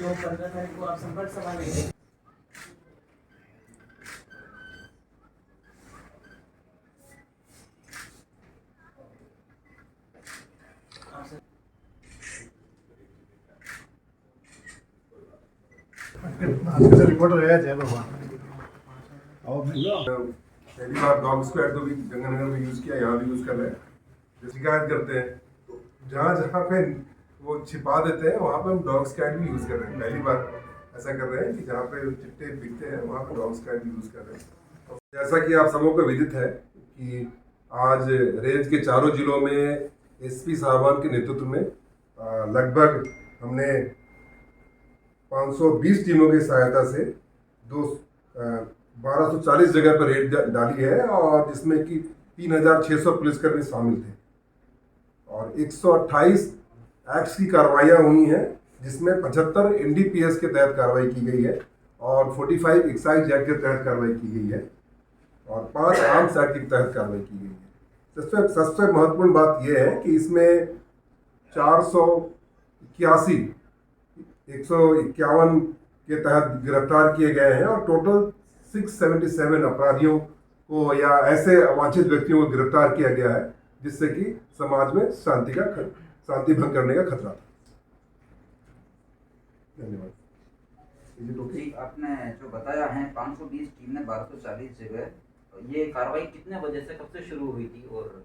जो 15 तारीख को आप संपर्क सभा में रिपोर्टर है जय भगवान। पहली बार डॉग स्क्वाड तो भी गंगानगर में यूज किया, यहाँ भी यूज कर रहे हैं। शिकायत करते हैं तो जहाँ जहाँ पे वो छिपा देते हैं वहाँ पे हम डॉग स्क्वाड भी यूज कर रहे हैं। पहली बार ऐसा कर रहे हैं कि जहाँ पे चिट्टे बिकते हैं वहाँ पे डॉग स्क्वाड भी यूज कर रहे हैं। तो जैसा कि आप सबों को विदित है कि आज रेंज के चारों जिलों में एसपी साहबान के नेतृत्व में लगभग हमने 520 टीमों की सहायता से 1240 जगह पर रेड डाली है और जिसमें कि 3600 पुलिसकर्मी शामिल थे और 128 एक्ट्स की कार्रवाइयाँ हुई हैं, जिसमें 75 एनडीपीएस के तहत कार्रवाई की गई है और 45 एक्साइज एक्ट के तहत कार्रवाई की गई है और 5 आर्म्स एक्ट के तहत कार्रवाई की गई है। सबसे महत्वपूर्ण बात यह है कि इसमें 481 151 के तहत गिरफ्तार किए गए हैं और टोटल 677 अपराधियों को या ऐसे अवांछित व्यक्तियों को गिरफ्तार किया गया है जिससे कि समाज में शांति भंग करने का खतरा था। धन्यवाद। जी, आपने जो बताया है 520 टीम ने 1240 जगह, ये कार्रवाई कितने बजे से कब से शुरू हुई थी? और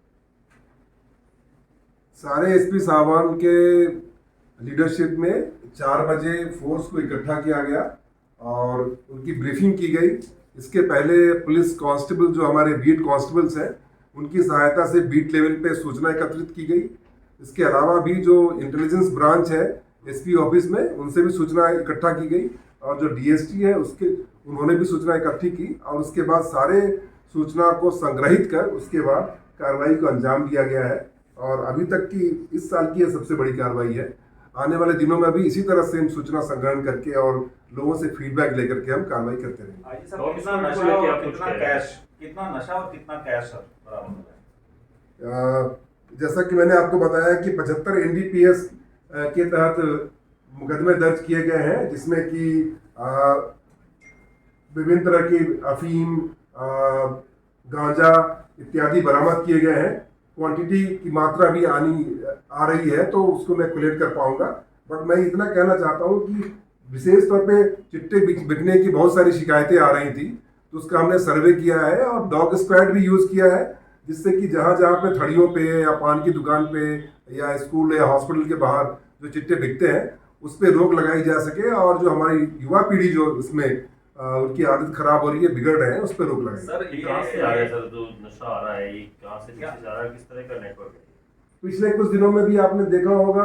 सारे एसपी साहबान के लीडरशिप में 4 बजे फोर्स को इकट्ठा किया गया और उनकी ब्रीफिंग की गई। इसके पहले पुलिस कांस्टेबल जो हमारे बीट कांस्टेबल्स हैं उनकी सहायता से बीट लेवल पे सूचना एकत्रित की गई। इसके अलावा भी जो इंटेलिजेंस ब्रांच है एसपी ऑफिस में उनसे भी सूचना इकट्ठा की गई और जो डीएसटी है उन्होंने भी सूचना इकट्ठी की और उसके बाद सारे सूचना को संग्रहित कर उसके बाद कार्रवाई को अंजाम दिया गया है और अभी तक की इस साल की यह सबसे बड़ी कार्रवाई है। आने वाले दिनों में भी इसी तरह से हम सूचना संग्रहण करके और लोगों से फीडबैक लेकर के हम कार्रवाई करते रहेंगे। कितना नशा और कितना कैश बरामद हुआ है? जैसा कि मैंने आपको बताया कि 75 एनडीपीएस के तहत मुकदमे दर्ज किए गए हैं, जिसमें कि विभिन्न तरह की अफीम, गांजा इत्यादि बरामद किए गए हैं। क्वांटिटी की मात्रा भी आ रही है तो उसको मैं कोलेक्ट कर पाऊंगा, बट मैं इतना कहना चाहता हूं कि विशेष तौर पे चिट्टे बिकने की बहुत सारी शिकायतें आ रही थी तो उसका हमने सर्वे किया है और डॉग स्क्वाड भी यूज़ किया है, जिससे कि जहाँ जहाँ पे थड़ियों पे या पान की दुकान पे या स्कूल या हॉस्पिटल के बाहर जो चिट्टे बिकते हैं उस पर रोक लगाई जा सके और जो हमारी युवा पीढ़ी जो उसमें उनकी आदत खराब हो रही है, बिगड़ रहे हैं, उस पर रोक लगाई। सर कहाँ से आ रहा है सर जो नशा आ रहा है, ये कहाँ से जा रहा है, किस तरह का नेटवर्क है? पिछले कुछ दिनों में भी आपने देखा होगा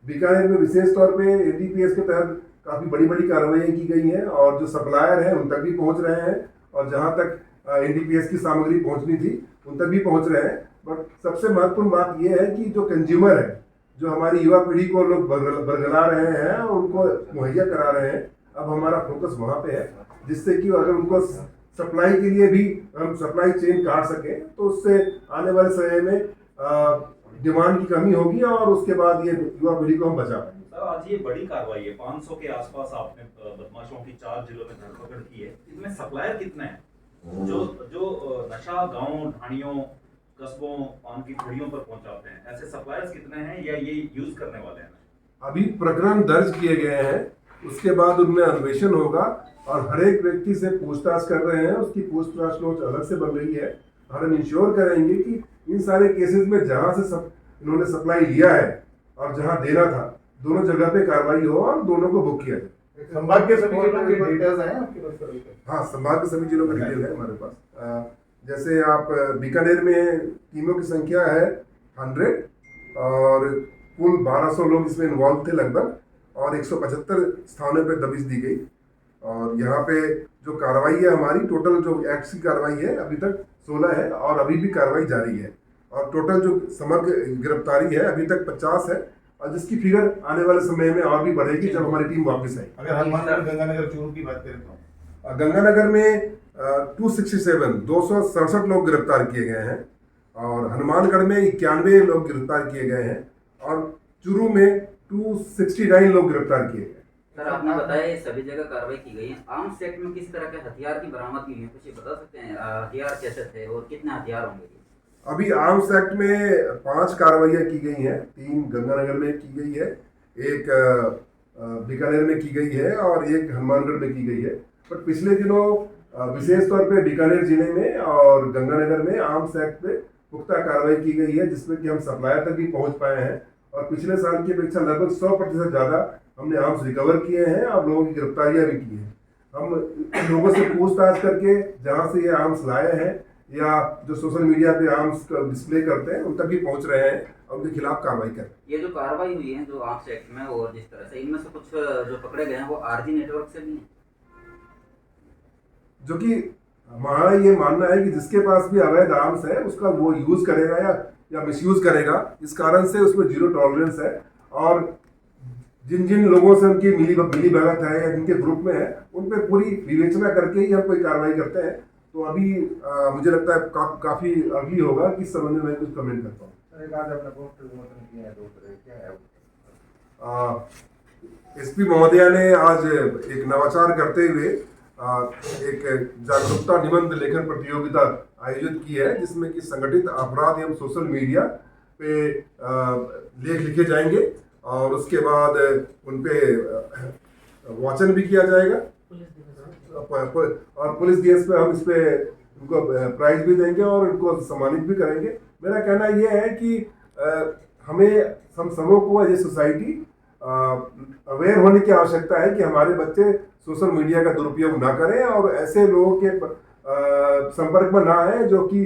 बीकानेर में विशेष तौर पे एनडीपीएस के तहत काफ़ी बड़ी बड़ी कार्रवाई की गई हैं और जो सप्लायर हैं उन तक भी पहुंच रहे हैं और जहां तक एनडीपीएस की सामग्री पहुंचनी थी उन तक भी पहुंच रहे हैं। बट सबसे महत्वपूर्ण बात यह है कि जो कंज्यूमर है, जो हमारी युवा पीढ़ी को लोग बरगला रहे हैं और उनको मुहैया करा रहे हैं, अब हमारा फोकस वहाँ पे है, जिससे कि अगर उनको सप्लाई के लिए भी हम सप्लाई चेन काट सकें तो उससे आने वाले समय में डिमांड की कमी होगी और उसके बाद ये युवा पीढ़ी को हम बचा पाएंगे। सर आज ये बड़ी कार्रवाई है, 500 के आसपास आपने बदमाशों की 4 जिलों में धरपकड़ की है। इसमें सप्लायर कितने हैं जो नशा गांव ढाणियों कस्बों पान की ठड़ियों पर पहुंचाते हैं? ऐसे सप्लायर्स कितने हैं या ये यूज करने वाले हैं? अभी प्रकरण दर्ज किए गए हैं, उसके बाद उनमें अन्वेषण होगा और हर एक व्यक्ति से पूछताछ कर रहे हैं। उसकी पूछताछ नोट अलग से बन रही है और हम इंश्योर करेंगे कि इन सारे केसेस में जहां से इन्होंने सप्लाई लिया है और जहां देना था दोनों जगह पे कार्रवाई हो और दोनों को बुक किया जाए। संभाग के सभी जिलों के डिटेल्स हैं आपके पास? हाँ, संभाग के सभी जिलों का डिटेल है हमारे पास। जैसे आप बीकानेर में टीमों की संख्या है 100 और कुल 1200 लोग इसमें इन्वॉल्व थे लगभग और 175 स्थानों पे दबिश दी गई और यहाँ पे जो कार्रवाई है हमारी टोटल जो एक्ट की कार्रवाई है अभी तक 16 है और अभी भी कार्रवाई जारी है और टोटल जो समग्र गिरफ्तारी है अभी तक 50 है और जिसकी फिगर आने वाले समय में और भी बढ़ेगी जब हमारी टीम वापस आएगी। अगर हनुमानगढ़ गंगानगर चूरू की बात करें तो गंगानगर में 267 लोग गिरफ्तार किए गए हैं और हनुमानगढ़ में 91 लोग गिरफ्तार किए गए हैं और चूरू में 269 लोग गिरफ्तार किए गए। सर आपने बताया ये सभी जगह कार्रवाई की गई है, आर्म्स एक्ट में किस तरह के हथियार की बरामदगी हुई है, कुछ ये बता सकते हैं? हथियार कैसे थे और कितने हथियार होंगे ये? अभी आर्म्स एक्ट में 5 कार्रवाइयाँ की गई हैं। 3 गंगानगर में की गई है, एक बीकानेर में की गई है और एक हनुमानगढ़ में की गई है। पर पिछले दिनों विशेष तौर पे बीकानेर जिले में और गंगानगर में आर्म्स एक्ट पे पुख्ता कार्रवाई की गई है, जिसमें कि हम सप्लायर तक भी पहुंच पाए हैं और पिछले साल की अपेक्षा लगभग 100% ज़्यादा हमने आर्म्स रिकवर किए हैं और लोगों की गिरफ्तारियां भी की हैं। हम लोगों से पूछताछ करके जहां से ये आर्म्स लाए हैं या जो सोशल मीडिया पे आर्म्स का डिस्प्ले करते हैं उन तक भी पहुंच रहे हैं और उनके खिलाफ कार्रवाई कर रहे हैं। ये जो कार्रवाई हुई है जो आर्म्स एक्ट में और जिस तरह से, इनमें से कुछ जो पकड़े गए हैं वो आरजी नेटवर्क से भी हैं, जो कि हमारा ये मानना है कि जिसके पास भी अवैध आर्म्स है उसका वो यूज करेगा या मिसयूज करेगा। इस कारण से उसमें जीरो टॉलरेंस है और जिन जिन लोगों से उनकी मिली भगत है या जिनके ग्रुप में है उन पे पूरी विवेचना करके ही हम कोई कार्रवाई करते हैं। तो अभी मुझे लगता है काफी अभी होगा कि इस संबंध में कुछ कमेंट करता हूँ। एसपी महोदया ने आज एक नवाचार करते हुए एक जागरूकता निबंध लेखन प्रतियोगिता आयोजित की है, जिसमें कि संगठित अपराध एवं सोशल मीडिया पे लेख लिखे जाएंगे और उसके बाद उन पे वाचन भी किया जाएगा और पुलिस दिवस पे हम इस पे उनको प्राइज भी देंगे और उनको सम्मानित भी करेंगे। मेरा कहना यह है कि हमें हम सबों को एज ए सोसाइटी अवेयर होने की आवश्यकता है कि हमारे बच्चे सोशल मीडिया का दुरुपयोग ना करें और ऐसे लोगों के संपर्क में ना आए जो कि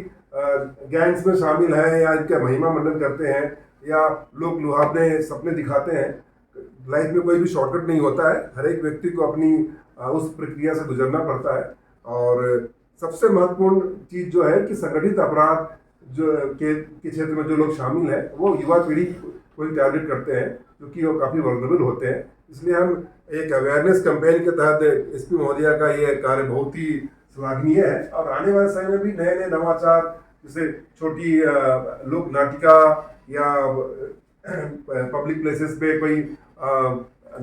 गैंग्स में शामिल है या इनके महिमा मंडन करते हैं या लोग लुभावने सपने दिखाते हैं। लाइफ में कोई भी शॉर्टकट नहीं होता है, हर एक व्यक्ति को अपनी उस प्रक्रिया से गुजरना पड़ता है और सबसे महत्वपूर्ण चीज़ जो है कि संगठित अपराध जो के क्षेत्र में जो लोग शामिल हैं वो युवा पीढ़ी को टारगेट करते हैं क्योंकि वो काफ़ी वल्नरेबल होते हैं। इसलिए हम एक अवेयरनेस कैंपेन के तहत एसपी महोदया का ये कार्य बहुत ही श्लाघनीय है और आने वाले समय में भी नए नए नवाचार जैसे छोटी लोक नाटिका या पब्लिक प्लेसेस पे कोई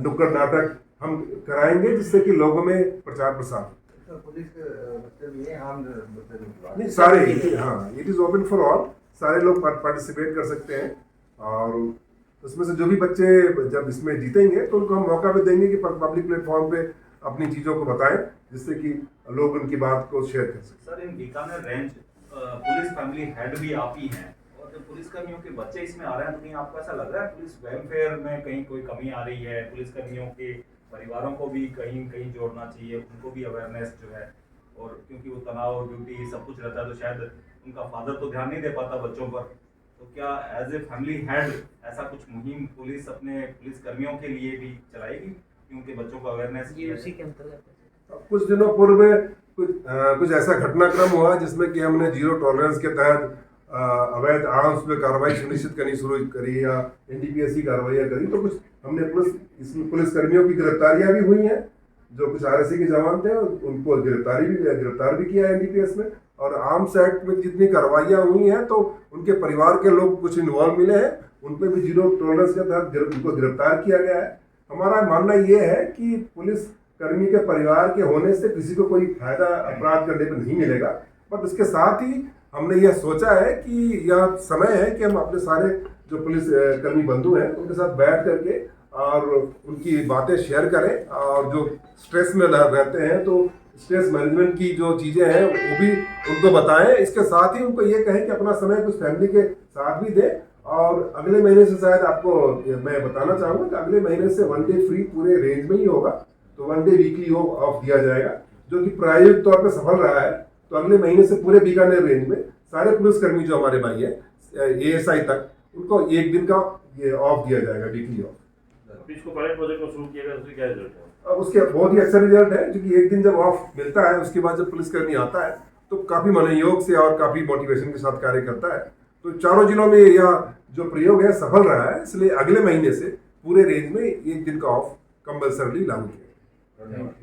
नुक्कड़ नाटक हम कराएंगे जिससे कि लोगों में प्रचार प्रसार पुलिस के बच्चे भी हैं, आम बच्चे भी। नहीं सारे, हाँ it is open for all, सारे लोग पार्टिसिपेट कर सकते हैं और उसमें से जो भी बच्चे जब इसमें जीतेंगे तो उनको हम मौका भी देंगे कि पब्लिक प्लेटफॉर्म पे अपनी चीज़ों को बताएं जिससे कि लोग उनकी बात को शेयर कर सकें। सर इन Bikaner range police family head भी आप ही हैं और जब पुलिसकर्मियों के बच्चे इसमें आ रहे हैं तो कहीं आपको ऐसा लग रहा है पुलिस वेलफेयर में कहीं कोई कमी आ रही है? पुलिसकर्मियों के परिवारों को भी कहीं कहीं जोड़ना चाहिए, उनको भी अवेयरनेस जो है, और क्योंकि वो तनाव ड्यूटी सब कुछ रहता है तो शायद उनका फादर तो ध्यान नहीं दे पाता बच्चों पर, तो क्या एज ए फैमिली हेड ऐसा कुछ मुहिम पुलिस अपने पुलिसकर्मियों के लिए भी चलाएगी कि उनके बच्चों को अवेयरनेस की? उसी के अंतर्गत कुछ दिनों पूर्व कुछ ऐसा घटनाक्रम हुआ जिसमें कि हमने जीरो टॉलरेंस के तहत अवैध आर्म्स पे कार्रवाई सुनिश्चित करनी शुरू करी या एनडीपीएस की कार्रवाइयाँ करी, तो कुछ हमने पुलिसकर्मियों की गिरफ्तारियां भी हुई हैं जो कुछ आरएससी के जवान थे उनको गिरफ्तार भी किया एनडीपीएस में। और आर्म्स एक्ट में जितनी कार्रवाइयाँ हुई हैं तो उनके परिवार के लोग कुछ इन्वॉल्व मिले हैं, उन पर भी जीरो टॉलरेंस के तहत उनको गिरफ्तार किया गया है। हमारा मानना ये है कि पुलिस कर्मी के परिवार के होने से किसी को कोई फायदा अपराध करने पर नहीं मिलेगा, बट उसके साथ ही हमने यह सोचा है कि यह समय है कि हम अपने सारे जो पुलिस कर्मी बंधु हैं उनके साथ बैठ करके और उनकी बातें शेयर करें और जो स्ट्रेस में रहते हैं तो स्ट्रेस मैनेजमेंट की जो चीज़ें हैं वो भी उनको बताएं। इसके साथ ही उनको ये कहें कि अपना समय कुछ फैमिली के साथ भी दें। और अगले महीने से शायद आपको मैं बताना चाहूँगा कि अगले महीने से 1 डे फ्री पूरे रेंज में ही होगा, तो 1 डे वीकली ऑफ दिया जाएगा जो कि प्रायोगिक तौर पर सफल रहा है। तो अगले महीने से पूरे बीकानेर रेंज में सारे पुलिसकर्मी जो हमारे भाई हैं ASI तक उनको 1 दिन का ये ऑफ दिया जाएगा, वीकली ऑफ। इसको पायलट प्रोजेक्ट को शुरू किया गया, उसके क्या रिजल्ट है? उसके बहुत ही अच्छा रिजल्ट है क्योंकि 1 दिन जब ऑफ मिलता है उसके बाद जब पुलिसकर्मी आता है तो काफ़ी मनोयोग से और काफ़ी मोटिवेशन के साथ कार्य करता है। तो चारों जिलों में यह जो प्रयोग है सफल रहा है, इसलिए अगले महीने से पूरे रेंज में 1 दिन का ऑफ कंपल्सरली लागू किया। धन्यवाद।